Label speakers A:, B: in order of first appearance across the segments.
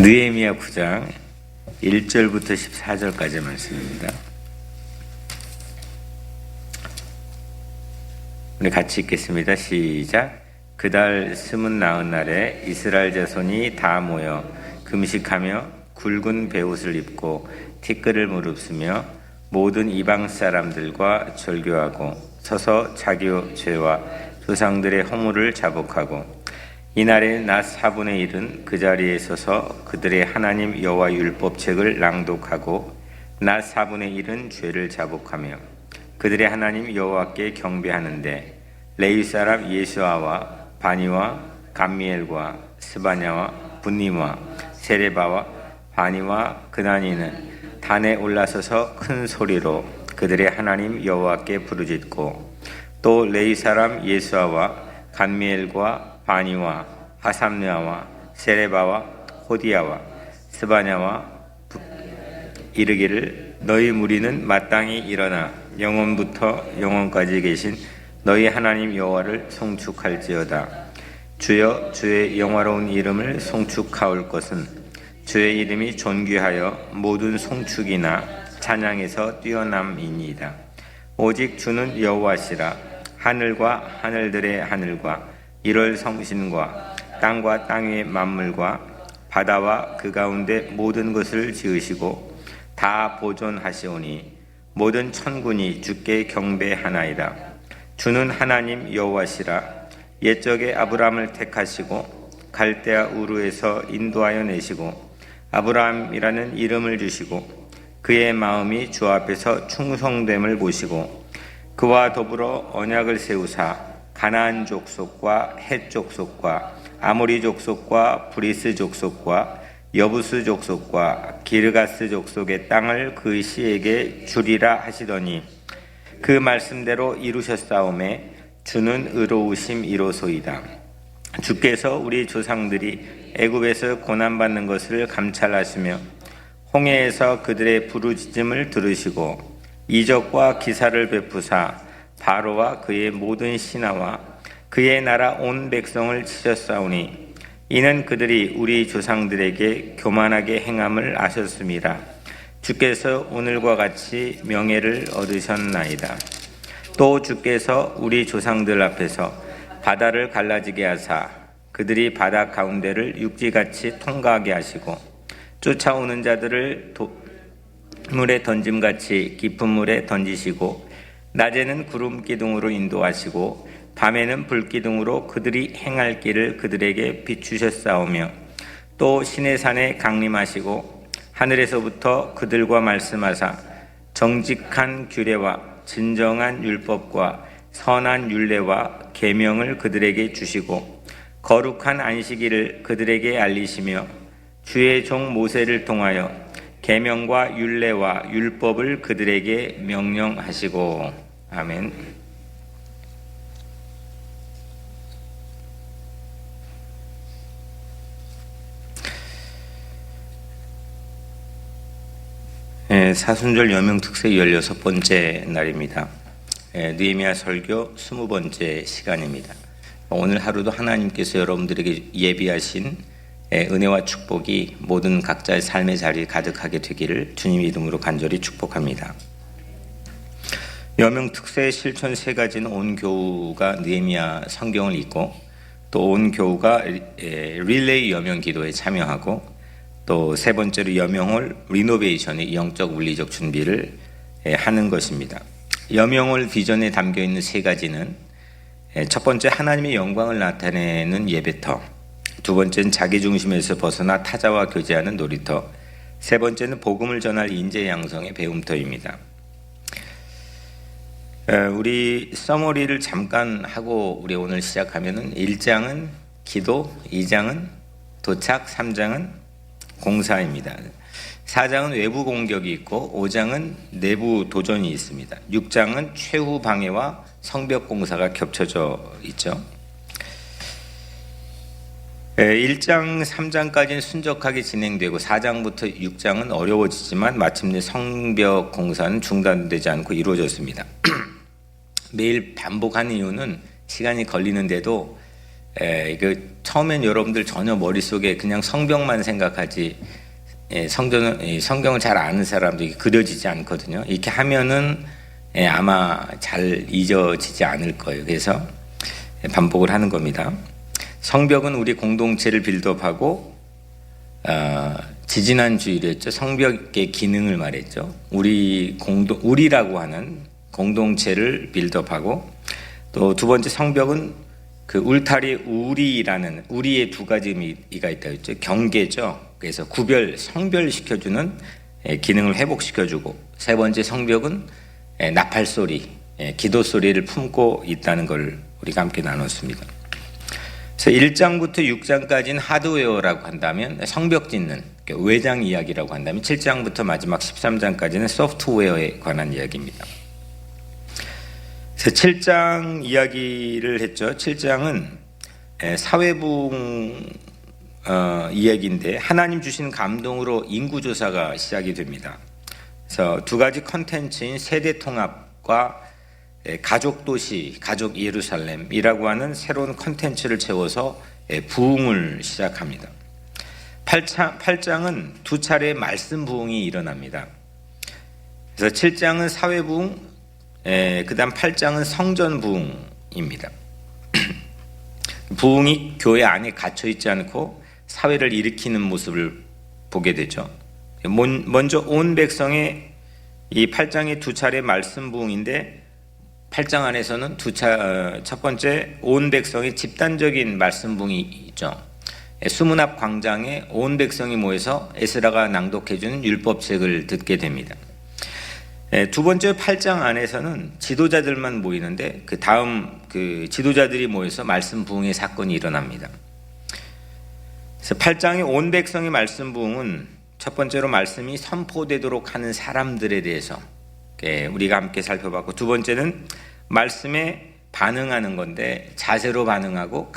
A: 느헤미야 9장 1절부터 14절까지 말씀입니다. 우리 같이 읽겠습니다. 시작. 그달 29날에 이스라엘 자손이 다 모여 금식하며 굵은 베옷을 입고 티끌을 무릅쓰며 모든 이방 사람들과 절교하고 서서 자기 죄와 조상들의 허물을 자복하고 이날에 낮 4분의 1은 그 자리에 서서 그들의 하나님 여호와 율법책을 낭독하고 낮 4분의 1은 죄를 자복하며 그들의 하나님 여호와께 경배하는데 레위 사람 예수아와 바니와 감미엘과 스바냐와 분니와 세레바와 바니와 그나니는 단에 올라서서 큰 소리로 그들의 하나님 여호와께 부르짖고 또 레위 사람 예수아와 감미엘과 바니와 하삼느아와 세레바와 호디야와 스바냐와 이르기를 너희 무리는 마땅히 일어나 영원부터 영원까지 계신 너희 하나님 여호와를 송축할지어다. 주여 주의 영화로운 이름을 송축하올 것은 주의 이름이 존귀하여 모든 송축이나 찬양에서 뛰어남이니이다. 오직 주는 여호와시라. 하늘과 하늘들의 하늘과 1월 성신과 땅과 땅의 만물과 바다와 그 가운데 모든 것을 지으시고 다 보존하시오니 모든 천군이 주께 경배하나이다. 주는 하나님 여호와시라. 옛적에 아브라함을 택하시고 갈대아 우르에서 인도하여 내시고 아브라함이라는 이름을 주시고 그의 마음이 주 앞에서 충성됨을 보시고 그와 더불어 언약을 세우사 가나안 족속과 헷 족속과 아모리 족속과 브리스 족속과 여부스 족속과 기르가스 족속의 땅을 그 시에게 주리라 하시더니 그 말씀대로 이루셨사오매 주는 의로우심 이로소이다. 주께서 우리 조상들이 애굽에서 고난받는 것을 감찰하시며 홍해에서 그들의 부르짖음을 들으시고 이적과 기사를 베푸사 바로와 그의 모든 신하와 그의 나라 온 백성을 치셨사오니 이는 그들이 우리 조상들에게 교만하게 행함을 아셨음이라. 주께서 오늘과 같이 명예를 얻으셨나이다. 또 주께서 우리 조상들 앞에서 바다를 갈라지게 하사 그들이 바다 가운데를 육지같이 통과하게 하시고 쫓아오는 자들을 물에 던짐같이 깊은 물에 던지시고 낮에는 구름 기둥으로 인도하시고 밤에는 불 기둥으로 그들이 행할 길을 그들에게 비추셨사오며 또 시내 산에 강림하시고 하늘에서부터 그들과 말씀하사 정직한 규례와 진정한 율법과 선한 율례와 계명을 그들에게 주시고 거룩한 안식일을 그들에게 알리시며 주의 종 모세를 통하여 계명과 율례와 율법을 그들에게 명령하시고. 아멘. 사순절 여명특세 16번째 날입니다. 느헤미야 설교 20번째 시간입니다. 오늘 하루도 하나님께서 여러분들에게 예비하신 은혜와 축복이 모든 각자의 삶의 자리에 가득하게 되기를 주님 이름으로 간절히 축복합니다. 여명특세의 실천 세 가지는 온 교우가 느헤미야 성경을 읽고 또 온 교우가 릴레이 여명 기도에 참여하고 또 세 번째로 여명홀 리노베이션의 영적 물리적 준비를 하는 것입니다. 여명홀 비전에 담겨 있는 세 가지는 첫 번째 하나님의 영광을 나타내는 예배터, 두 번째는 자기 중심에서 벗어나 타자와 교제하는 놀이터, 세 번째는 복음을 전할 인재 양성의 배움터입니다. 우리 서머리를 잠깐 하고 우리 오늘 시작하면은 1장은 기도, 2장은 도착, 3장은 공사입니다. 4장은 외부 공격이 있고 5장은 내부 도전이 있습니다. 6장은 최후 방해와 성벽 공사가 겹쳐져 있죠. 1장, 3장까지는 순적하게 진행되고 4장부터 6장은 어려워지지만 마침내 성벽 공사는 중단되지 않고 이루어졌습니다. 매일 반복하는 이유는 시간이 걸리는데도 처음엔 여러분들 전혀 머릿속에 그냥 성경만 생각하지 성경을 잘 아는 사람들이 그려지지 않거든요. 이렇게 하면은 아마 잘 잊어지지 않을 거예요. 그래서 반복을 하는 겁니다. 성벽은 우리 공동체를 빌드업하고 지지난 주일이었죠. 성벽의 기능을 말했죠. 우리라고 하는 공동체를 빌드업하고, 또 두 번째 성벽은 그 울타리 우리라는 우리의 두 가지 의미가 있다 했죠. 경계죠. 그래서 성별시켜주는 기능을 회복시켜주고, 세 번째 성벽은 나팔 소리, 기도 소리를 품고 있다는 걸 우리가 함께 나눴습니다. 그래서 1장부터 6장까지는 하드웨어라고 한다면, 성벽 짓는 외장 이야기라고 한다면, 7장부터 마지막 13장까지는 소프트웨어에 관한 이야기입니다. 그래서 7장 이야기를 했죠. 7장은 사회부흥 이야기인데, 하나님 주신 감동으로 인구조사가 시작이 됩니다. 그래서 두 가지 컨텐츠인 세대통합과 가족도시, 가족 예루살렘이라고 하는 새로운 컨텐츠를 채워서 부흥을 시작합니다. 8장은 두 차례 말씀 부흥이 일어납니다. 그래서 7장은 사회 부흥, 그 다음 8장은 성전 부흥입니다. 부흥이 교회 안에 갇혀있지 않고 사회를 일으키는 모습을 보게 되죠. 먼저 온 백성의 이 8장의 두 차례 말씀 부흥인데, 8장 안에서는 첫 번째 온 백성의 집단적인 말씀 부흥이 있죠. 수문 앞 광장에 온 백성이 모여서 에스라가 낭독해주는 율법책을 듣게 됩니다. 두 번째 8장 안에서는 지도자들만 모이는데, 그 다음 지도자들이 모여서 말씀 부흥의 사건이 일어납니다. 그래서 8장의 온 백성의 말씀 부흥은 첫 번째로 말씀이 선포되도록 하는 사람들에 대해서 우리가 함께 살펴봤고, 두 번째는 말씀에 반응하는 건데, 자세로 반응하고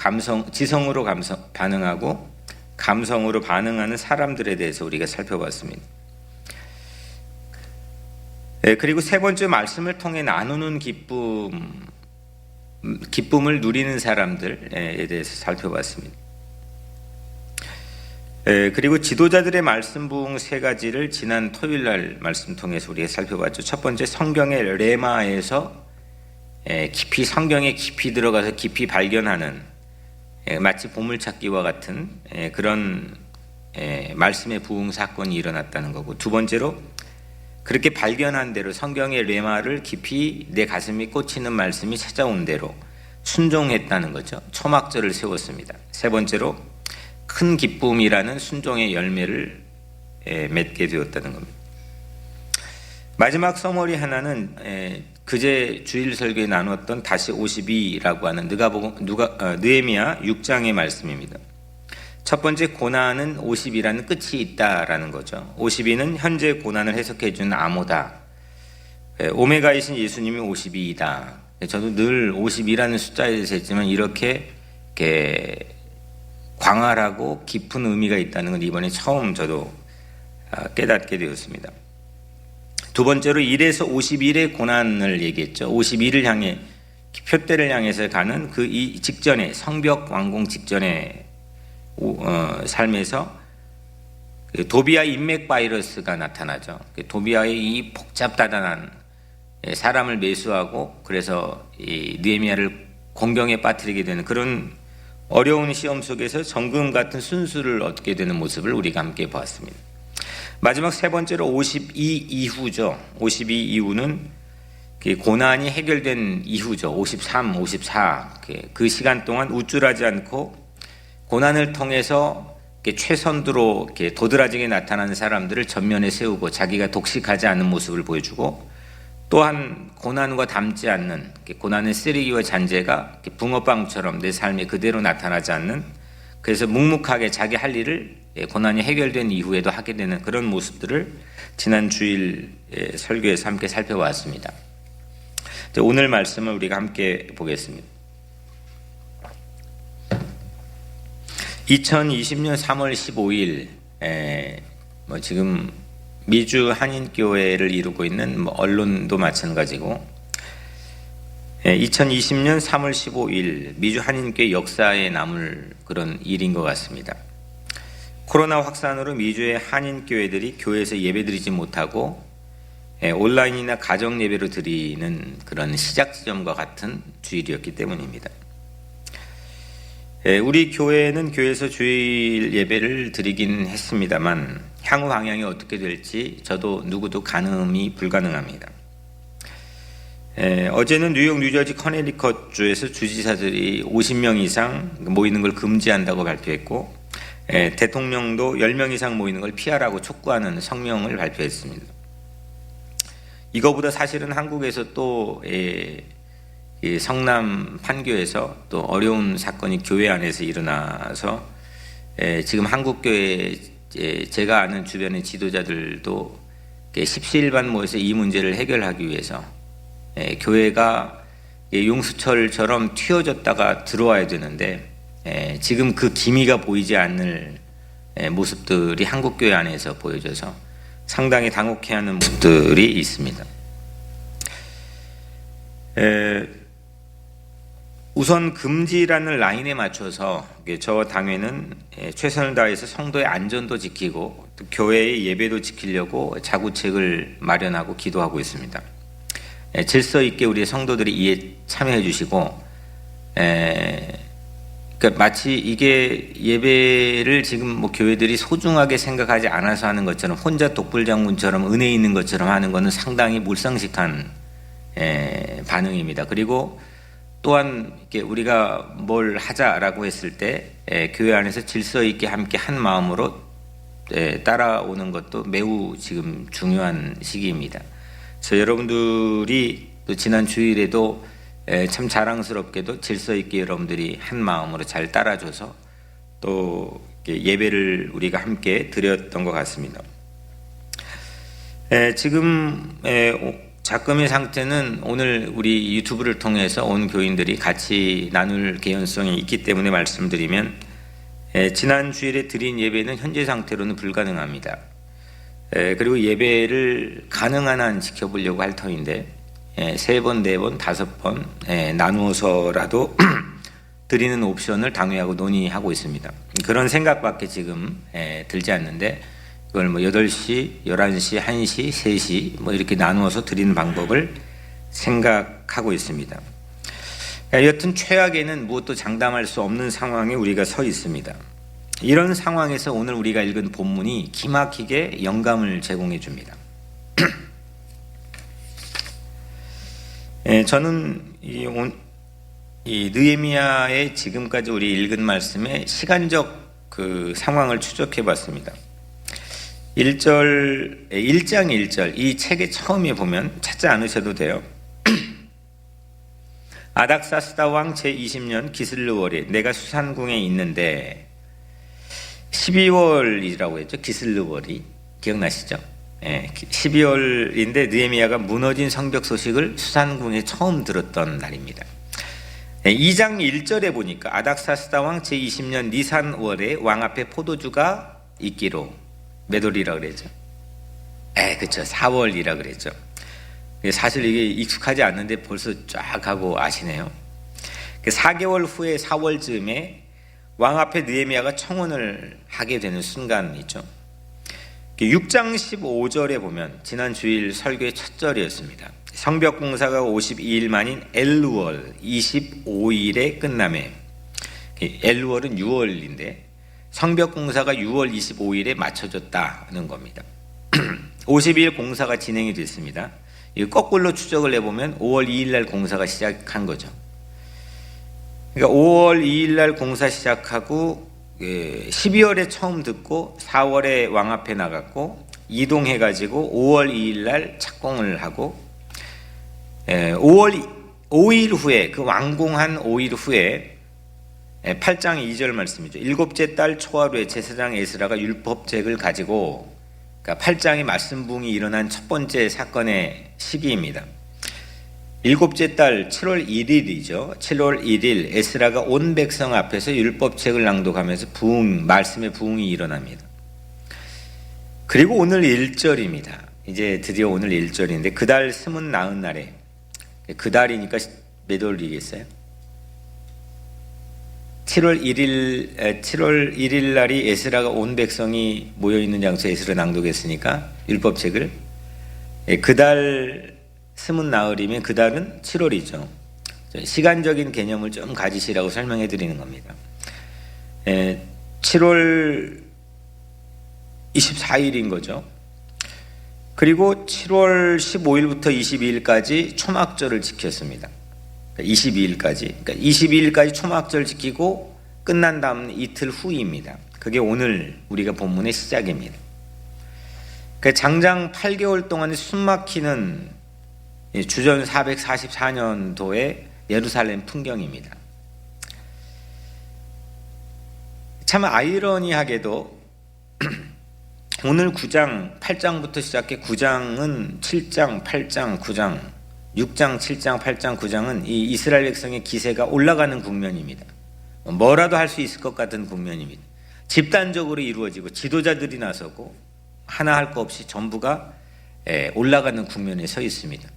A: 지성으로 반응하고 감성으로 반응하는 사람들에 대해서 우리가 살펴봤습니다. 그리고 세 번째, 말씀을 통해 나누는 기쁨을 누리는 사람들에 대해서 살펴봤습니다. 그리고 지도자들의 말씀 부흥 세 가지를 지난 토요일 날 말씀 통해서 우리가 살펴봤죠. 첫 번째, 성경의 레마에서 성경에 깊이 들어가서 깊이 발견하는, 마치 보물찾기와 같은 그런 말씀의 부흥 사건이 일어났다는 거고, 두 번째로 그렇게 발견한 대로 성경의 레마를 깊이 내 가슴이 꽂히는 말씀이 찾아온 대로 순종했다는 거죠. 초막절을 세웠습니다. 세 번째로 큰 기쁨이라는 순종의 열매를 맺게 되었다는 겁니다. 마지막 서머리 하나는 그제 주일 설교에 나눴던 다시 52라고 하는 느헤미야 6장의 말씀입니다. 첫 번째, 고난은 50이라는 끝이 있다라는 거죠. 52는 현재 고난을 해석해 주는 암호다. 오메가이신 예수님이 52이다. 저도 늘 52라는 숫자에 대해서 했지만, 이렇게 광활하고 깊은 의미가 있다는 건 이번에 처음 저도 깨닫게 되었습니다. 두 번째로 1에서 51의 고난을 얘기했죠. 51을 향해, 표대를 향해서 가는 이 직전에, 성벽 완공 직전에 삶에서 도비아 인맥 바이러스가 나타나죠. 도비아의 이 복잡다단한, 사람을 매수하고 그래서 이 느헤미야를 공경에 빠뜨리게 되는 그런 어려운 시험 속에서 정금 같은 순수를 얻게 되는 모습을 우리가 함께 보았습니다. 마지막 세 번째로 52 이후죠. 52 이후는 고난이 해결된 이후죠. 53, 54 그 시간 동안 우쭐하지 않고 고난을 통해서 최선두로 도드라지게 나타나는 사람들을 전면에 세우고 자기가 독식하지 않는 모습을 보여주고, 또한 고난과 닮지 않는, 고난의 쓰레기와 잔재가 붕어빵처럼 내 삶에 그대로 나타나지 않는, 그래서 묵묵하게 자기 할 일을 고난이 해결된 이후에도 하게 되는 그런 모습들을 지난 주일 설교에서 함께 살펴봤습니다. 오늘 말씀을 우리가 함께 보겠습니다. 2020년 3월 15일 지금 미주 한인교회를 이루고 있는 언론도 마찬가지고, 2020년 3월 15일 미주 한인교회 역사에 남을 그런 일인 것 같습니다. 코로나 확산으로 미주의 한인교회들이 교회에서 예배드리지 못하고 온라인이나 가정 예배로 드리는 그런 시작 지점과 같은 주일이었기 때문입니다. 우리 교회는 교회에서 주일 예배를 드리긴 했습니다만 향후 방향이 어떻게 될지 저도 누구도 가늠이 불가능합니다. 어제는 뉴욕, 뉴저지, 커네리컷 주에서 주지사들이 50명 이상 모이는 걸 금지한다고 발표했고 대통령도 10명 이상 모이는 걸 피하라고 촉구하는 성명을 발표했습니다. 이거보다 사실은 한국에서 또 성남 판교에서 또 어려운 사건이 교회 안에서 일어나서 지금 한국교회 제가 아는 주변의 지도자들도 십시일반 모여서 이 문제를 해결하기 위해서 교회가 용수철처럼 튀어졌다가 들어와야 되는데 지금 그 기미가 보이지 않는 모습들이 한국교회 안에서 보여져서 상당히 당혹해하는 모습들이 있습니다. 우선 금지라는 라인에 맞춰서 저 당회는 최선을 다해서 성도의 안전도 지키고 또 교회의 예배도 지키려고 자구책을 마련하고 기도하고 있습니다. 질서 있게 우리 성도들이 이에 참여해 주시고 그러니까 마치 이게 예배를 지금 뭐 교회들이 소중하게 생각하지 않아서 하는 것처럼 혼자 독불장군처럼 은혜 있는 것처럼 하는 것은 상당히 몰상식한 반응입니다. 그리고 또한 이렇게 우리가 뭘 하자라고 했을 때 교회 안에서 질서 있게 함께 한 마음으로 따라오는 것도 매우 지금 중요한 시기입니다. 그래서 여러분들이 또 지난 주일에도 참 자랑스럽게도 질서 있게 여러분들이 한 마음으로 잘 따라줘서 또 예배를 우리가 함께 드렸던 것 같습니다. 지금 작금의 상태는 오늘 우리 유튜브를 통해서 온 교인들이 같이 나눌 개연성이 있기 때문에 말씀드리면 지난 주일에 드린 예배는 현재 상태로는 불가능합니다. 그리고 예배를 가능한 한 지켜보려고 할 터인데 3번, 4번, 5번 나누어서라도 드리는 옵션을 당회하고 논의하고 있습니다. 그런 생각밖에 지금 들지 않는데 그걸 뭐 8시, 11시, 1시, 3시 뭐 이렇게 나누어서 드리는 방법을 생각하고 있습니다. 여튼 최악에는 무엇도 장담할 수 없는 상황에 우리가 서 있습니다. 이런 상황에서 오늘 우리가 읽은 본문이 기막히게 영감을 제공해 줍니다. 저는 이 느헤미야의 지금까지 우리 읽은 말씀의 시간적 그 상황을 추적해 봤습니다. 1장 1절 이 책의 처음에 보면 찾지 않으셔도 돼요. 아닥사스다 왕 제20년 기슬르월에 내가 수산궁에 있는데 12월이라고 했죠. 기슬르월이 기억나시죠? 12월인데 느헤미야가 무너진 성벽 소식을 수산궁에 처음 들었던 날입니다. 2장 1절에 보니까 아닥사스다 왕 제20년 니산월에 왕 앞에 포도주가 있기로 몇 월이라 그랬죠? 그렇죠. 4월이라 그랬죠. 사실 이게 익숙하지 않는데 벌써 쫙 하고 아시네요. 4개월 후에 4월쯤에 왕 앞에 느헤미야가 청혼을 하게 되는 순간이죠. 6장 15절에 보면 지난 주일 설교의 첫 절이었습니다. 성벽 공사가 52일 만인 엘루월 25일에 끝남에 엘루월은 6월인데 성벽 공사가 6월 25일에 맞춰졌다는 겁니다. 52일 공사가 진행이 됐습니다. 거꾸로 추적을 해보면 5월 2일 날 공사가 시작한 거죠. 그러니까 5월 2일 날 공사 시작하고 12월에 처음 듣고 4월에 왕 앞에 나갔고 이동해가지고 5월 2일 날 착공을 하고 5일 후에 그 완공한 5일 후에 8장 2절 말씀이죠. 7째 달 초하루에 제사장 에스라가 율법책을 가지고 그러니까 8장의 말씀붕이 일어난 첫 번째 사건의 시기입니다. 7째 달 7월 1일이죠. 7월 1일 에스라가 온 백성 앞에서 율법책을 낭독하면서 말씀의 부흥이 일어납니다. 그리고 오늘 1절입니다. 이제 드디어 오늘 1절인데 그달 스문 나은 날에 그 달이니까 몇 월이겠어요? 7월 1일 날이 에스라가 온 백성이 모여 있는 장소에 에스라 낭독했으니까 율법책을 그달 스문 나흘이면 그달은 7월이죠. 시간적인 개념을 좀 가지시라고 설명해 드리는 겁니다. 7월 24일인 거죠. 그리고 7월 15일부터 22일까지 초막절을 지켰습니다. 22일까지. 그러니까 22일까지 초막절 지키고 끝난 다음 이틀 후입니다. 그게 오늘 우리가 본문의 시작입니다. 그러니까 장장 8개월 동안 숨막히는 주전 444년도의 예루살렘 풍경입니다. 참 아이러니하게도 오늘 9장, 8장부터 시작해 9장은 7장, 8장, 9장, 6장, 7장, 8장, 9장은 이 이스라엘 백성의 기세가 올라가는 국면입니다. 뭐라도 할 수 있을 것 같은 국면입니다. 집단적으로 이루어지고 지도자들이 나서고 하나 할 거 없이 전부가 올라가는 국면에 서 있습니다.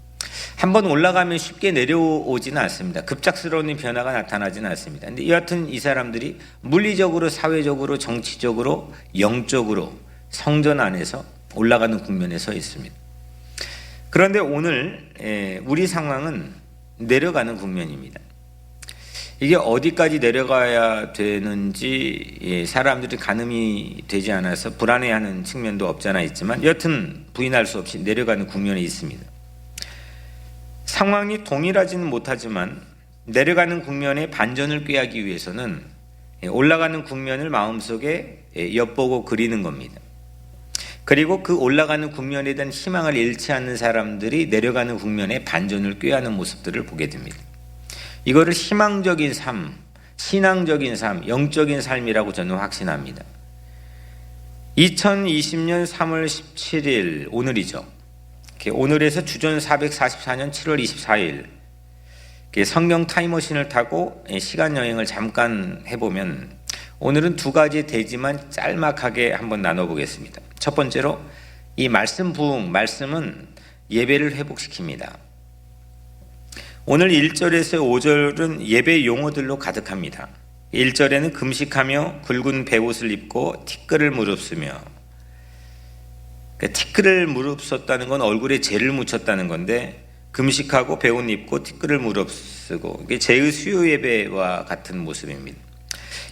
A: 한번 올라가면 쉽게 내려오지는 않습니다. 급작스러운 변화가 나타나지는 않습니다. 근데 여하튼 이 사람들이 물리적으로, 사회적으로, 정치적으로, 영적으로 성전 안에서 올라가는 국면에 서 있습니다. 그런데 오늘 우리 상황은 내려가는 국면입니다. 이게 어디까지 내려가야 되는지 사람들이 가늠이 되지 않아서 불안해하는 측면도 없지 않아 있지만 여튼 부인할 수 없이 내려가는 국면에 있습니다. 상황이 동일하지는 못하지만 내려가는 국면에 반전을 꾀하기 위해서는 올라가는 국면을 마음속에 엿보고 그리는 겁니다. 그리고 그 올라가는 국면에 대한 희망을 잃지 않는 사람들이 내려가는 국면에 반전을 꾀하는 모습들을 보게 됩니다. 이거를 희망적인 삶, 신앙적인 삶, 영적인 삶이라고 저는 확신합니다. 2020년 3월 17일 오늘이죠. 오늘에서 주전 444년 7월 24일 성경 타임머신을 타고 시간 여행을 잠깐 해보면 오늘은 두 가지 되지만 짤막하게 한번 나눠보겠습니다. 첫 번째로 이 말씀 부흥, 말씀은 예배를 회복시킵니다. 오늘 1절에서 5절은 예배 용어들로 가득합니다. 1절에는 금식하며 굵은 베옷을 입고 티끌을 무릅쓰며, 그러니까 티끌을 무릅썼다는 건 얼굴에 재를 묻혔다는 건데 금식하고 베옷 입고 티끌을 무릅쓰고 이게 제의 수요 예배와 같은 모습입니다.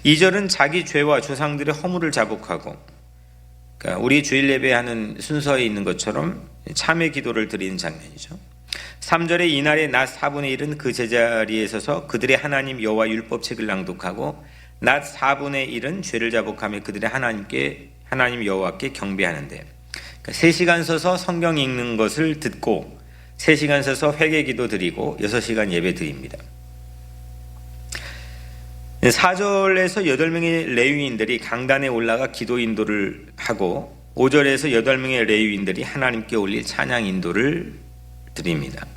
A: 2절은 자기 죄와 조상들의 허물을 자복하고, 그러니까 우리 주일 예배하는 순서에 있는 것처럼 참회 기도를 드리는 장면이죠. 3절에 이날의 낮 4분의 1은 그 제자리에 서서 그들의 하나님 여호와 율법책을 낭독하고 낮 4분의 1은 죄를 자복하며 그들의 하나님 여호와께 경배하는데, 그러니까 3시간 서서 성경 읽는 것을 듣고 3시간 서서 회개 기도 드리고 6시간 예배 드립니다. 4절에서 8명의 레위인들이 강단에 올라가 기도 인도를 하고 5절에서 8명의 레위인들이 하나님께 올릴 찬양 인도를 드립니다.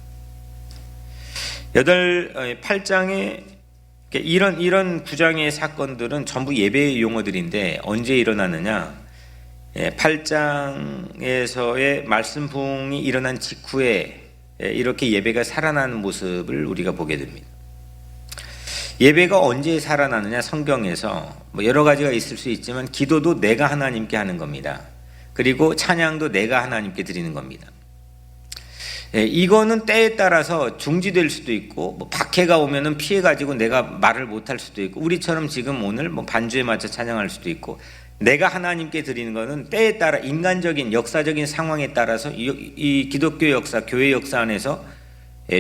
A: 8장의 이런 9장의 사건들은 전부 예배의 용어들인데 언제 일어나느냐? 8장에서의 말씀 부흥이 일어난 직후에 이렇게 예배가 살아나는 모습을 우리가 보게 됩니다. 예배가 언제 살아나느냐? 성경에서 여러 가지가 있을 수 있지만 기도도 내가 하나님께 하는 겁니다. 그리고 찬양도 내가 하나님께 드리는 겁니다. 이거는 때에 따라서 중지될 수도 있고 박해가 오면은 피해가지고 내가 말을 못할 수도 있고 우리처럼 지금 오늘 반주에 맞춰 찬양할 수도 있고 내가 하나님께 드리는 거는 때에 따라 인간적인 역사적인 상황에 따라서 이 기독교 역사, 교회 역사 안에서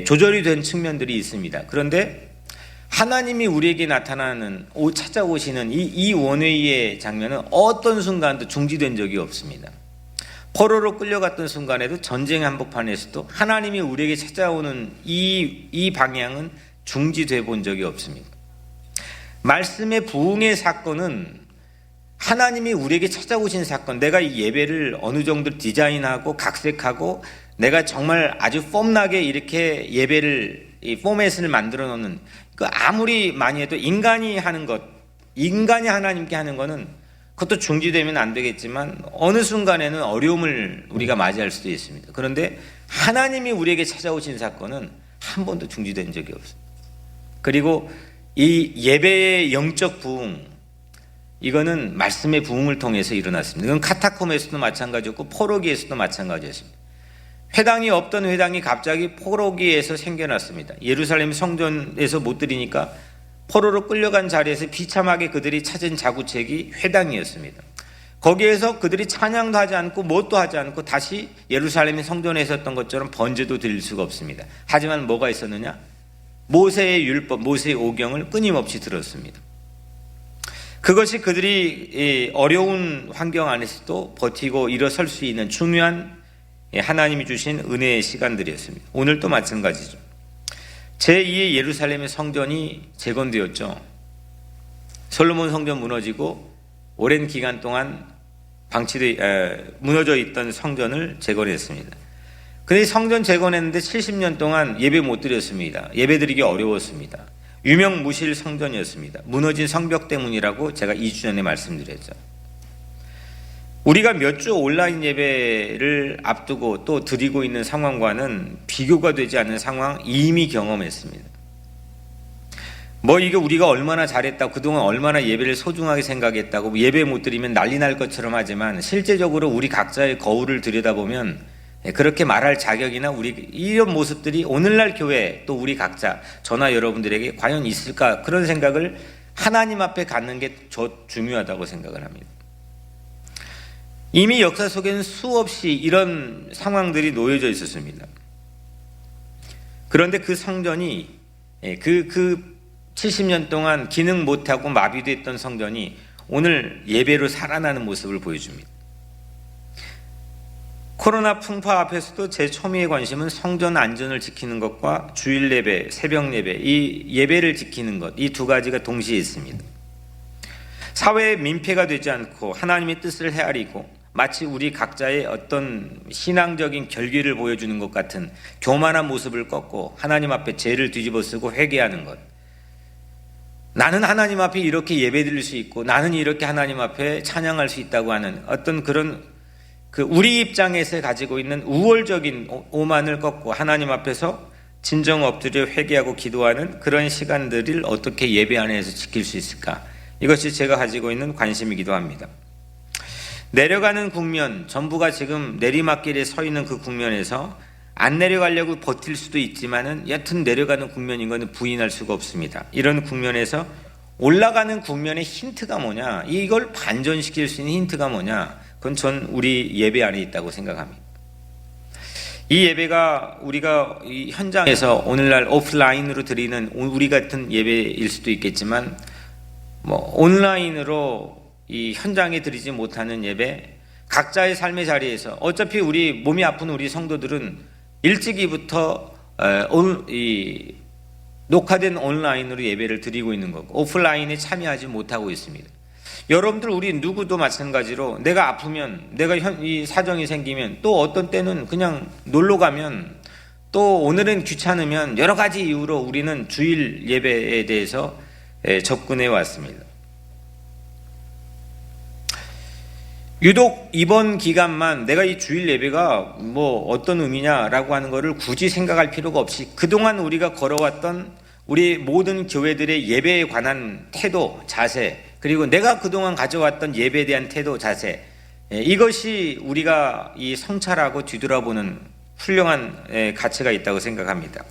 A: 조절이 된 측면들이 있습니다. 그런데 하나님이 우리에게 나타나는 찾아오시는 이 원회의 장면은 어떤 순간도 중지된 적이 없습니다. 포로로 끌려갔던 순간에도 전쟁 한복판에서도 하나님이 우리에게 찾아오는 이 방향은 중지돼 본 적이 없습니다. 말씀의 부흥의 사건은 하나님이 우리에게 찾아오신 사건, 내가 이 예배를 어느 정도 디자인하고 각색하고 내가 정말 아주 폼나게 이렇게 예배를 이 포맷을 만들어 놓는 그 아무리 많이 해도 인간이 하는 것, 인간이 하나님께 하는 거는 그것도 중지되면 안 되겠지만 어느 순간에는 어려움을 우리가 맞이할 수도 있습니다. 그런데 하나님이 우리에게 찾아오신 사건은 한 번도 중지된 적이 없습니다. 그리고 이 예배의 영적 부흥, 이거는 말씀의 부흥을 통해서 일어났습니다. 이건 카타콤에서도 마찬가지였고 포로기에서도 마찬가지였습니다. 회당이 없던 회당이 갑자기 포로기에서 생겨났습니다. 예루살렘 성전에서 못 드리니까 포로로 끌려간 자리에서 비참하게 그들이 찾은 자구책이 회당이었습니다. 거기에서 그들이 찬양도 하지 않고 뭣도 하지 않고 다시 예루살렘 성전에 있었던 것처럼 번제도 드릴 수가 없습니다. 하지만 뭐가 있었느냐? 모세의 율법, 모세의 오경을 끊임없이 들었습니다. 그것이 그들이 어려운 환경 안에서도 버티고 일어설 수 있는 중요한 하나님이 주신 은혜의 시간들이었습니다. 오늘도 마찬가지죠. 제2의 예루살렘의 성전이 재건되었죠. 솔로몬 성전 무너지고 오랜 기간 동안 무너져 있던 성전을 재건했습니다. 근데 성전 재건했는데 70년 동안 예배 못 드렸습니다. 예배 드리기 어려웠습니다. 유명무실 성전이었습니다. 무너진 성벽 때문이라고 제가 2주 전에 말씀드렸죠. 우리가 몇 주 온라인 예배를 앞두고 또 드리고 있는 상황과는 비교가 되지 않는 상황 이미 경험했습니다. 이게 우리가 얼마나 잘했다고, 그동안 얼마나 예배를 소중하게 생각했다고 예배 못 드리면 난리 날 것처럼 하지만 실제적으로 우리 각자의 거울을 들여다보면 그렇게 말할 자격이나 우리 이런 모습들이 오늘날 교회 또 우리 각자 저나 여러분들에게 과연 있을까, 그런 생각을 하나님 앞에 갖는 게 중요하다고 생각을 합니다. 이미 역사 속에는 수없이 이런 상황들이 놓여져 있었습니다. 그런데 그 성전이 그 70년 동안 기능 못하고 마비됐던 성전이 오늘 예배로 살아나는 모습을 보여줍니다. 코로나 풍파 앞에서도 제 초미의 관심은 성전 안전을 지키는 것과 주일 예배, 새벽 예배, 이 예배를 지키는 것, 이 두 가지가 동시에 있습니다. 사회에 민폐가 되지 않고 하나님의 뜻을 헤아리고 마치 우리 각자의 어떤 신앙적인 결기를 보여주는 것 같은 교만한 모습을 꺾고 하나님 앞에 죄를 뒤집어쓰고 회개하는 것. 나는 하나님 앞에 이렇게 예배드릴 수 있고 나는 이렇게 하나님 앞에 찬양할 수 있다고 하는 어떤 그런 우리 입장에서 가지고 있는 우월적인 오만을 꺾고 하나님 앞에서 진정 엎드려 회개하고 기도하는 그런 시간들을 어떻게 예배 안에서 지킬 수 있을까? 이것이 제가 가지고 있는 관심이기도 합니다. 내려가는 국면, 전부가 지금 내리막길에 서 있는 그 국면에서 안 내려가려고 버틸 수도 있지만은 여튼 내려가는 국면인 것은 부인할 수가 없습니다. 이런 국면에서 올라가는 국면의 힌트가 뭐냐? 이걸 반전시킬 수 있는 힌트가 뭐냐? 그건 전 우리 예배 안에 있다고 생각합니다. 이 예배가 우리가 이 현장에서 오늘날 오프라인으로 드리는 우리 같은 예배일 수도 있겠지만 온라인으로 이 현장에 드리지 못하는 예배, 각자의 삶의 자리에서 어차피 우리 몸이 아픈 우리 성도들은 일찍이부터 녹화된 온라인으로 예배를 드리고 있는 거고 오프라인에 참여하지 못하고 있습니다. 여러분들 우리 누구도 마찬가지로 내가 아프면 내가 이 사정이 생기면 또 어떤 때는 그냥 놀러 가면 또 오늘은 귀찮으면 여러 가지 이유로 우리는 주일 예배에 대해서 접근해 왔습니다. 유독 이번 기간만 내가 이 주일 예배가 어떤 의미냐라고 하는 것을 굳이 생각할 필요가 없이 그동안 우리가 걸어왔던 우리 모든 교회들의 예배에 관한 태도, 자세, 그리고 내가 그동안 가져왔던 예배에 대한 태도, 자세, 이것이 우리가 이 성찰하고 뒤돌아보는 훌륭한 가치가 있다고 생각합니다.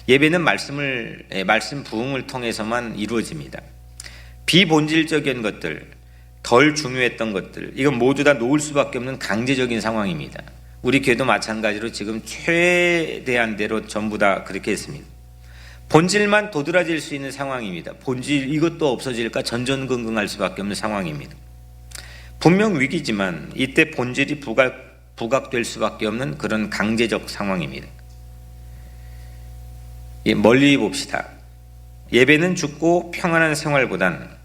A: 예배는 말씀 부흥을 통해서만 이루어집니다. 비본질적인 것들, 덜 중요했던 것들, 이건 모두 다 놓을 수밖에 없는 강제적인 상황입니다. 우리 교회도 마찬가지로 지금 최대한 대로 전부 다 그렇게 했습니다. 본질만 도드라질 수 있는 상황입니다. 본질 이것도 없어질까 전전긍긍할 수밖에 없는 상황입니다. 분명 위기지만 이때 본질이 부각될 수밖에 없는 그런 강제적 상황입니다. 멀리 봅시다. 예배는 죽고 평안한 생활보단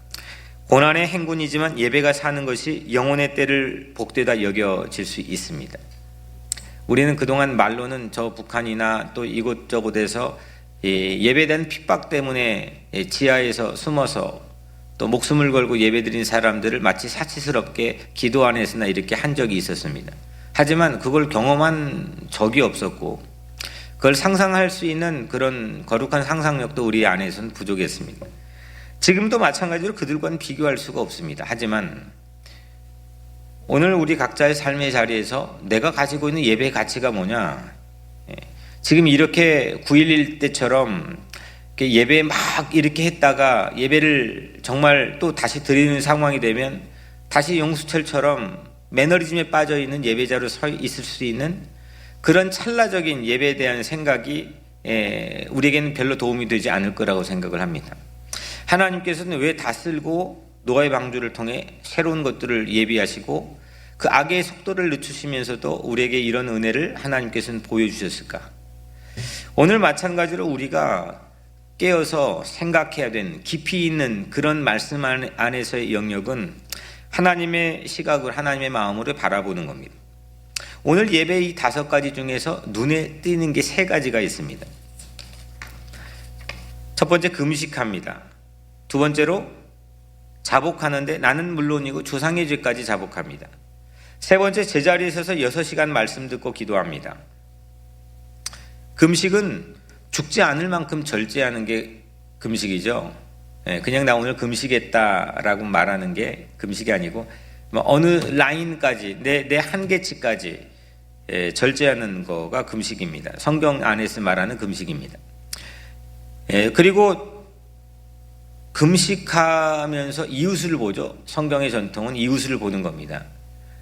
A: 고난의 행군이지만 예배가 사는 것이 영혼의 때를 복되다 여겨질 수 있습니다. 우리는 그동안 말로는 저 북한이나 또 이곳저곳에서 예배에 대한 핍박 때문에 지하에서 숨어서 또 목숨을 걸고 예배드린 사람들을 마치 사치스럽게 기도 안에서나 이렇게 한 적이 있었습니다. 하지만 그걸 경험한 적이 없었고 그걸 상상할 수 있는 그런 거룩한 상상력도 우리 안에서는 부족했습니다. 지금도 마찬가지로 그들과는 비교할 수가 없습니다. 하지만 오늘 우리 각자의 삶의 자리에서 내가 가지고 있는 예배의 가치가 뭐냐? 지금 이렇게 9.11 때처럼 예배 막 이렇게 했다가 예배를 정말 또 다시 드리는 상황이 되면 다시 용수철처럼 매너리즘에 빠져 있는 예배자로 서 있을 수 있는 그런 찰나적인 예배에 대한 생각이 우리에게는 별로 도움이 되지 않을 거라고 생각을 합니다. 하나님께서는 왜 다스리고 노아의 방주를 통해 새로운 것들을 예비하시고 그 악의 속도를 늦추시면서도 우리에게 이런 은혜를 하나님께서는 보여주셨을까? 오늘 마찬가지로 우리가 깨어서 생각해야 되는 깊이 있는 그런 말씀 안에서의 영역은 하나님의 시각을 하나님의 마음으로 바라보는 겁니다. 오늘 예배 이 5가지 중에서 눈에 띄는 게 3가지가 있습니다. 첫 번째 금식합니다. 두 번째로 자복하는데 나는 물론이고 조상의 죄까지 자복합니다. 세 번째 제자리에 서서 6시간 말씀 듣고 기도합니다. 금식은 죽지 않을 만큼 절제하는 게 금식이죠. 그냥 나 오늘 금식했다라고 말하는 게 금식이 아니고 어느 라인까지 내 한계치까지 절제하는 거가 금식입니다. 성경 안에서 말하는 금식입니다. 그리고 금식하면서 이웃을 보죠. 성경의 전통은 이웃을 보는 겁니다.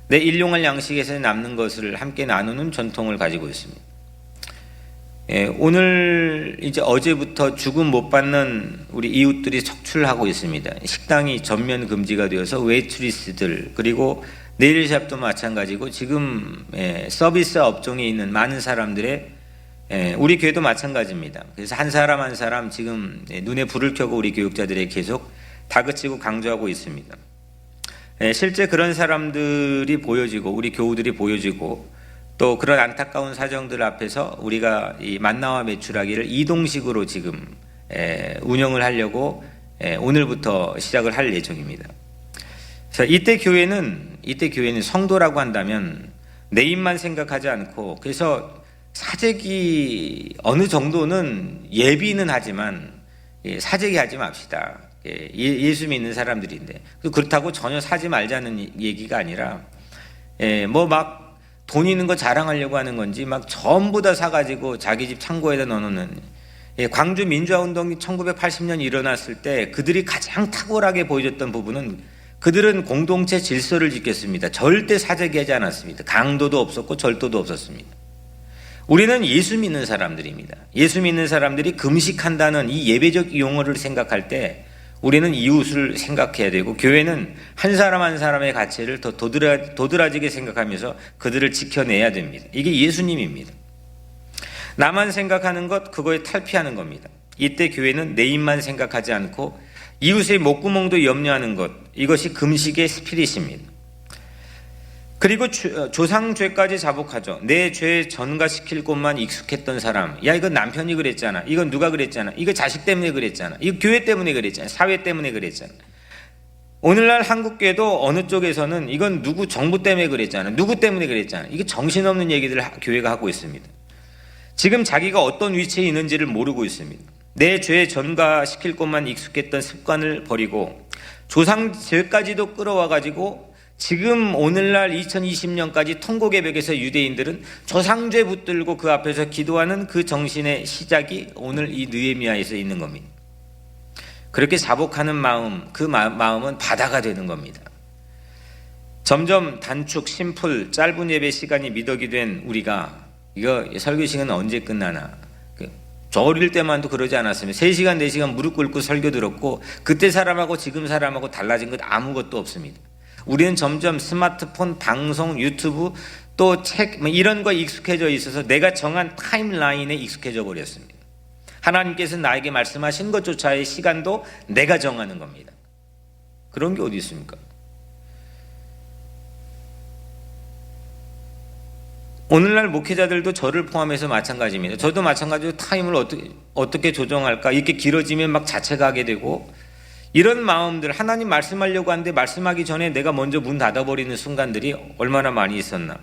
A: 내 일용할 양식에서 남는 것을 함께 나누는 전통을 가지고 있습니다. 오늘 이제 어제부터 죽음 못 받는 우리 이웃들이 속출하고 있습니다. 식당이 전면 금지가 되어서 웨이트리스들 그리고 네일샵도 마찬가지고 지금 서비스 업종에 있는 많은 사람들의 우리 교회도 마찬가지입니다. 그래서 한 사람 한 사람 지금 눈에 불을 켜고 우리 교육자들에게 계속 다그치고 강조하고 있습니다. 실제 그런 사람들이 보여지고 우리 교우들이 보여지고 또 그런 안타까운 사정들 앞에서 우리가 이 만나와 메추라기를 이동식으로 지금 운영을 하려고 오늘부터 시작을 할 예정입니다. 그래서 이때 교회는 성도라고 한다면 내 입만 생각하지 않고 그래서 사재기 어느 정도는 예비는 하지만 사재기 하지 맙시다. 예수 믿는 사람들인데 그렇다고 전혀 사지 말자는 얘기가 아니라 뭐 막 돈 있는 거 자랑하려고 하는 건지 막 전부 다 사가지고 자기 집 창고에다 넣어놓는 광주 민주화운동이 1980년 일어났을 때 그들이 가장 탁월하게 보여줬던 부분은 그들은 공동체 질서를 지켰습니다. 절대 사재기하지 않았습니다. 강도도 없었고 절도도 없었습니다. 우리는 예수 믿는 사람들입니다. 예수 믿는 사람들이 금식한다는 이 예배적 용어를 생각할 때 우리는 이웃을 생각해야 되고 교회는 한 사람 한 사람의 가치를 더 도드라지게 생각하면서 그들을 지켜내야 됩니다. 이게 예수님입니다. 나만 생각하는 것 그거에 탈피하는 겁니다. 이때 교회는 내 입만 생각하지 않고 이웃의 목구멍도 염려하는 것 이것이 금식의 스피릿입니다. 그리고 조상죄까지 자복하죠. 내 죄 전가시킬 것만 익숙했던 사람. 야 이건 남편이 그랬잖아. 이건 누가 그랬잖아. 이거 자식 때문에 그랬잖아. 이거 교회 때문에 그랬잖아. 사회 때문에 그랬잖아. 오늘날 한국교회도 어느 쪽에서는 이건 누구 정부 때문에 그랬잖아. 누구 때문에 그랬잖아. 이게 정신없는 얘기들을 교회가 하고 있습니다. 지금 자기가 어떤 위치에 있는지를 모르고 있습니다. 내 죄 전가시킬 것만 익숙했던 습관을 버리고 조상죄까지도 끌어와가지고 지금 오늘날 2020년까지 통곡의 벽에서 유대인들은 조상죄 붙들고 그 앞에서 기도하는 그 정신의 시작이 오늘 이 느헤미야에서 있는 겁니다. 그렇게 자복하는 마음, 그 마음은 바다가 되는 겁니다. 점점 단축, 심플, 짧은 예배 시간이 미덕이 된 우리가 이거 설교 시간은 언제 끝나나 저 어릴 때만도 그러지 않았으면 3시간 4시간 무릎 꿇고 설교 들었고 그때 사람하고 지금 사람하고 달라진 것 아무것도 없습니다. 우리는 점점 스마트폰, 방송, 유튜브 또 책 이런 거에 익숙해져 있어서 내가 정한 타임라인에 익숙해져 버렸습니다. 하나님께서 나에게 말씀하신 것조차의 시간도 내가 정하는 겁니다. 그런 게 어디 있습니까? 오늘날 목회자들도 저를 포함해서 마찬가지입니다. 저도 마찬가지로 타임을 어떻게 조정할까 이렇게 길어지면 막 자책하게 되고 이런 마음들 하나님 말씀하려고 하는데 말씀하기 전에 내가 먼저 문 닫아버리는 순간들이 얼마나 많이 있었나.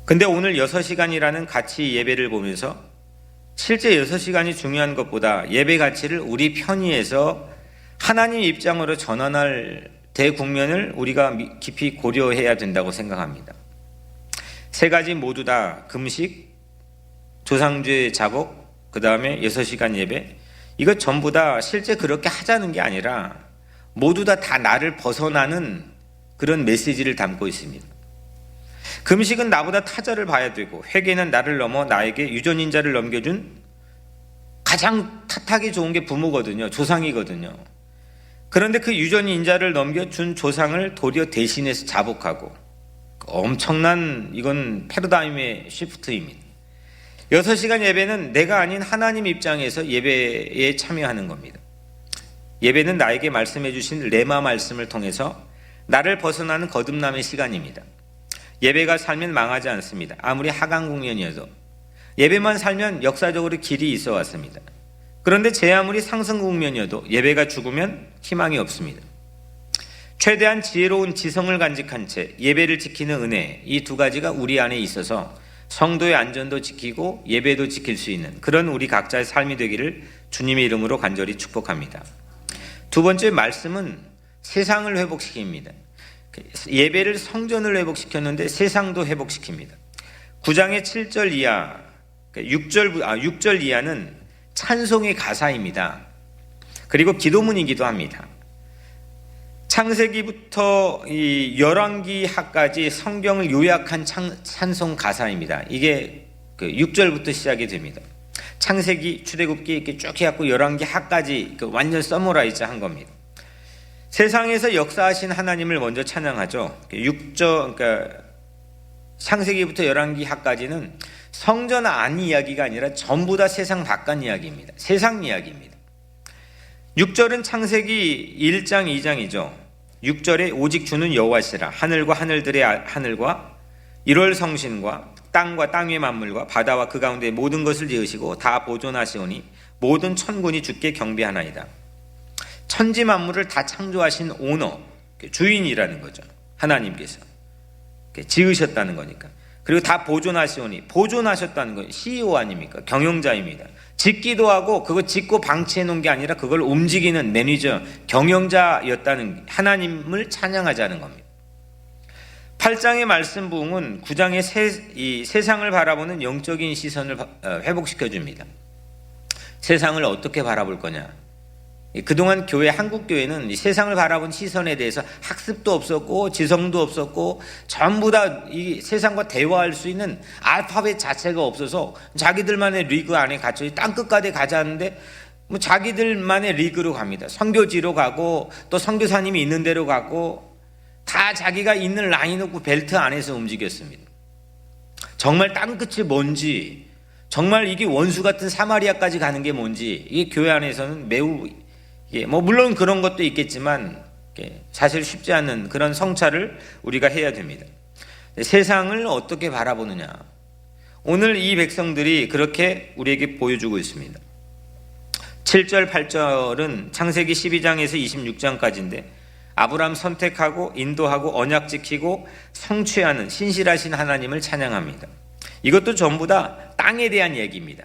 A: 근데 오늘 6시간이라는 가치 예배를 보면서 실제 6시간이 중요한 것보다 예배 가치를 우리 편의에서 하나님 입장으로 전환할 대국면을 우리가 깊이 고려해야 된다고 생각합니다. 세 가지 모두 다 금식, 조상주의 자복, 그 다음에 6시간 예배, 이것 전부 다 실제 그렇게 하자는 게 아니라 모두 다 나를 벗어나는 그런 메시지를 담고 있습니다. 금식은 나보다 타자를 봐야 되고, 회개는 나를 넘어 나에게 유전인자를 넘겨준 가장 탓하기 좋은 게 부모거든요. 조상이거든요. 그런데 그 유전인자를 넘겨준 조상을 도리어 대신해서 자복하고, 엄청난 이건 패러다임의 시프트입니다. 6시간 예배는 내가 아닌 하나님 입장에서 예배에 참여하는 겁니다. 예배는 나에게 말씀해 주신 레마 말씀을 통해서 나를 벗어나는 거듭남의 시간입니다. 예배가 살면 망하지 않습니다. 아무리 하강 국면이어도 예배만 살면 역사적으로 길이 있어 왔습니다. 그런데 제 아무리 상승 국면이어도 예배가 죽으면 희망이 없습니다. 최대한 지혜로운 지성을 간직한 채 예배를 지키는 은혜, 이 두 가지가 우리 안에 있어서 성도의 안전도 지키고 예배도 지킬 수 있는 그런 우리 각자의 삶이 되기를 주님의 이름으로 간절히 축복합니다. 두 번째 말씀은 세상을 회복시킵니다. 예배를 성전을 회복시켰는데 세상도 회복시킵니다. 9장의 7절 이하, 6절 이하는 찬송의 가사입니다. 그리고 기도문이기도 합니다. 창세기부터 이 열왕기하까지 성경을 요약한 찬송 가사입니다. 이게 6절부터 시작이 됩니다. 창세기, 출애굽기 이렇게 쭉 해갖고 열왕기하까지 완전 서머라이즈 한 겁니다. 세상에서 역사하신 하나님을 먼저 찬양하죠. 6절, 그러니까 창세기부터 열왕기하까지는 성전 안 이야기가 아니라 전부 다 세상 바깥 이야기입니다. 세상 이야기입니다. 6절은 창세기 1장 2장이죠. 6절에 오직 주는 여호와시라. 하늘과 하늘들의 하늘과 1월 성신과 땅과 땅의 만물과 바다와 그 가운데 모든 것을 지으시고 다 보존하시오니 모든 천군이 주께 경배하나이다. 천지 만물을 다 창조하신 오너, 주인이라는 거죠. 하나님께서 지으셨다는 거니까. 그리고 다 보존하시오니, 보존하셨다는 건 CEO 아닙니까? 경영자입니다. 짓기도 하고 그거 짓고 방치해 놓은 게 아니라 그걸 움직이는 매니저, 경영자였다는, 하나님을 찬양하자는 겁니다. 8장의 말씀 부흥은 9장의 이 세상을 바라보는 영적인 시선을 회복시켜 줍니다. 세상을 어떻게 바라볼 거냐? 그동안 교회, 한국 교회는 이 세상을 바라본 시선에 대해서 학습도 없었고 지성도 없었고 전부 다 이 세상과 대화할 수 있는 알파벳 자체가 없어서 자기들만의 리그 안에 갇혀 땅 끝까지 가자는데 뭐 자기들만의 리그로 갑니다. 선교지로 가고 또 선교사님이 있는 데로 가고 다 자기가 있는 라인 오브 벨트 안에서 움직였습니다. 정말 땅 끝이 뭔지, 정말 이게 원수 같은 사마리아까지 가는 게 뭔지, 이게 교회 안에서는 매우 뭐 물론 그런 것도 있겠지만 사실 쉽지 않은 그런 성찰을 우리가 해야 됩니다. 세상을 어떻게 바라보느냐, 오늘 이 백성들이 그렇게 우리에게 보여주고 있습니다. 7절 8절은 창세기 12장에서 26장까지인데 아브라함 선택하고 인도하고 언약 지키고 성취하는 신실하신 하나님을 찬양합니다. 이것도 전부 다 땅에 대한 얘기입니다.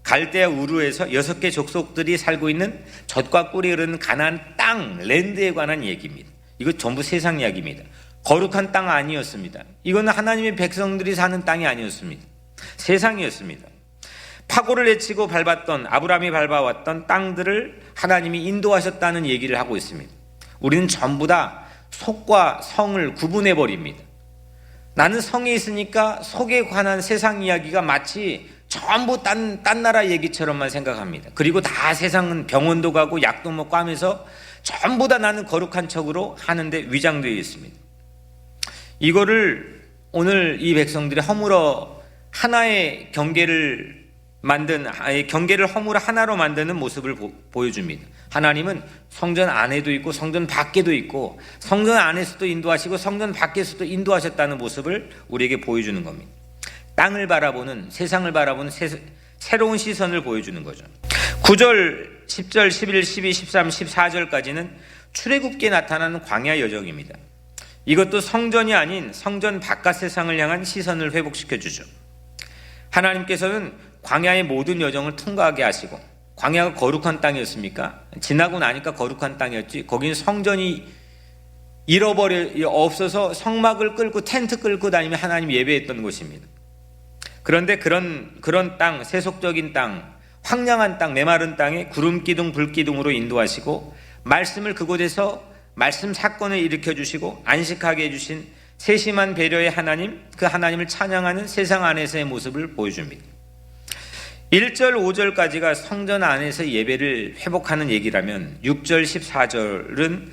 A: 갈대아 우르에서 6개 족속들이 살고 있는 젖과 꿀이 흐르는 가나안 땅, 랜드에 관한 얘기입니다. 이거 전부 세상 이야기입니다. 거룩한 땅 아니었습니다. 이거는 하나님의 백성들이 사는 땅이 아니었습니다. 세상이었습니다. 파고를 내치고 밟았던, 아브라함이 밟아왔던 땅들을 하나님이 인도하셨다는 얘기를 하고 있습니다. 우리는 전부 다 속과 성을 구분해 버립니다. 나는 성에 있으니까 속에 관한 세상 이야기가 마치 전부 딴 나라 얘기처럼만 생각합니다. 그리고 다 세상은 병원도 가고 약도 먹고 하면서 전부 다 나는 거룩한 척으로 하는데 위장되어 있습니다. 이거를 오늘 이 백성들이 허물어 하나의 경계를 허물어 하나로 만드는 모습을 보여줍니다. 하나님은 성전 안에도 있고 성전 밖에도 있고 성전 안에서도 인도하시고 성전 밖에서도 인도하셨다는 모습을 우리에게 보여주는 겁니다. 땅을 바라보는, 세상을 바라보는 새로운 시선을 보여주는 거죠. 9절, 10절, 11, 12, 13, 14절까지는 출애굽기에 나타나는 광야 여정입니다. 이것도 성전이 아닌 성전 바깥 세상을 향한 시선을 회복시켜 주죠. 하나님께서는 광야의 모든 여정을 통과하게 하시고, 광야가 거룩한 땅이었습니까? 지나고 나니까 거룩한 땅이었지, 거기는 성전이 없어서 성막을 끌고 텐트 끌고 다니며 하나님 예배했던 곳입니다. 그런데 그런 땅, 세속적인 땅, 황량한 땅, 메마른 땅에 구름 기둥, 불 기둥으로 인도하시고, 말씀을 그곳에서 말씀 사건을 일으켜 주시고 안식하게 해주신 세심한 배려의 하나님, 그 하나님을 찬양하는 세상 안에서의 모습을 보여줍니다. 1절, 5절까지가 성전 안에서 예배를 회복하는 얘기라면 6절, 14절은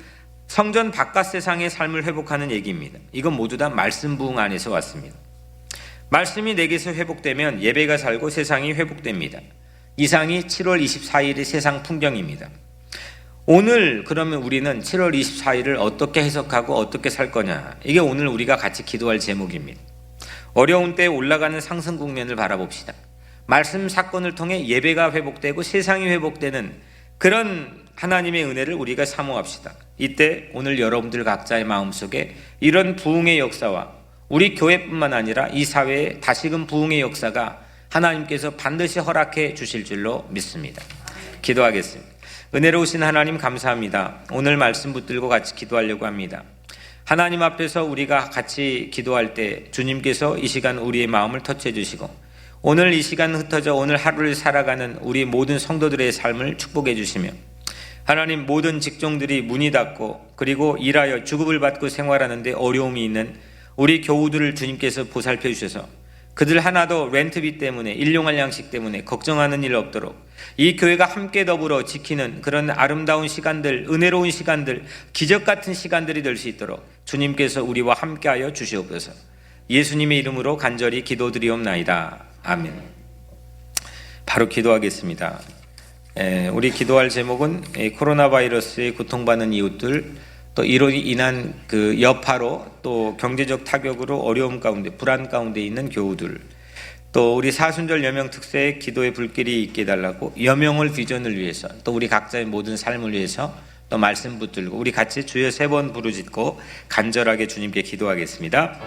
A: 성전 바깥 세상의 삶을 회복하는 얘기입니다. 이건 모두 다 말씀 부흥 안에서 왔습니다. 말씀이 내게서 회복되면 예배가 살고 세상이 회복됩니다. 이상이 7월 24일의 세상 풍경입니다. 오늘 그러면 우리는 7월 24일을 어떻게 해석하고 어떻게 살 거냐, 이게 오늘 우리가 같이 기도할 제목입니다. 어려운 때에 올라가는 상승 국면을 바라봅시다. 말씀 사건을 통해 예배가 회복되고 세상이 회복되는 그런 하나님의 은혜를 우리가 사모합시다. 이때 오늘 여러분들 각자의 마음속에 이런 부흥의 역사와 우리 교회뿐만 아니라 이 사회에 다시금 부흥의 역사가 하나님께서 반드시 허락해 주실 줄로 믿습니다. 기도하겠습니다. 은혜로우신 하나님 감사합니다. 오늘 말씀 붙들고 같이 기도하려고 합니다. 하나님 앞에서 우리가 같이 기도할 때 주님께서 이 시간 우리의 마음을 터치해 주시고, 오늘 이 시간 흩어져 오늘 하루를 살아가는 우리 모든 성도들의 삶을 축복해 주시며, 하나님 모든 직종들이 문이 닫고 그리고 일하여 주급을 받고 생활하는데 어려움이 있는 우리 교우들을 주님께서 보살펴 주셔서 그들 하나도 렌트비 때문에, 일용할 양식 때문에 걱정하는 일 없도록 이 교회가 함께 더불어 지키는 그런 아름다운 시간들, 은혜로운 시간들, 기적 같은 시간들이 될 수 있도록 주님께서 우리와 함께하여 주시옵소서. 예수님의 이름으로 간절히 기도드리옵나이다. 아멘. 바로 기도하겠습니다. 우리 기도할 제목은 코로나 바이러스에 고통받는 이웃들, 또 이로 인한 그 여파로 또 경제적 타격으로 어려움 가운데, 불안 가운데 있는 교우들, 또 우리 사순절 여명 특세에 기도의 불길이 있게 해달라고, 여명을 비전을 위해서, 또 우리 각자의 모든 삶을 위해서 또 말씀 붙들고 우리 같이 주여 3번 부르짖고 간절하게 주님께 기도하겠습니다.